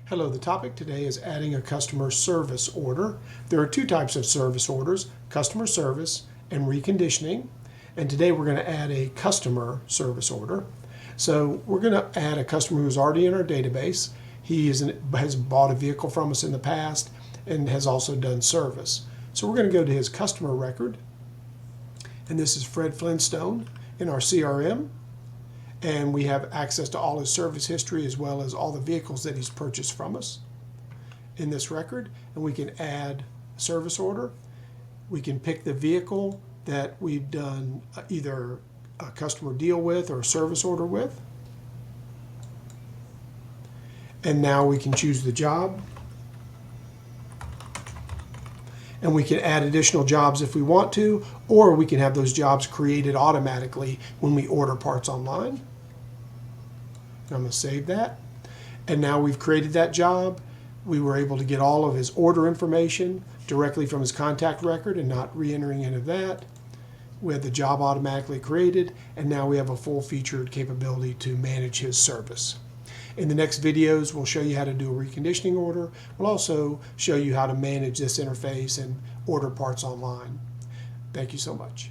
Hello, the topic today is adding a customer service order. There are two types of service orders, customer service and reconditioning. And today we're going to add a customer service order. So we're going to add a customer who's already in our database. He has bought a vehicle from us in the past and has also done service. So we're going to go to his customer record. And this is Fred Flintstone in our CRM. And we have access to all his service history as well as all the vehicles that he's purchased from us in this record. And we can add a service order. We can pick the vehicle that we've done either a customer deal with or a service order with. And now we can choose the job. And we can add additional jobs if we want to, or we can have those jobs created automatically when we order parts online. I'm going to save that. And now we've created that job. We were able to get all of his order information directly from his contact record and not re-entering any of that. We have the job automatically created, and now we have a full-featured capability to manage his service. In the next videos, we'll show you how to do a reconditioning order. We'll also show you how to manage this interface and order parts online. Thank you so much.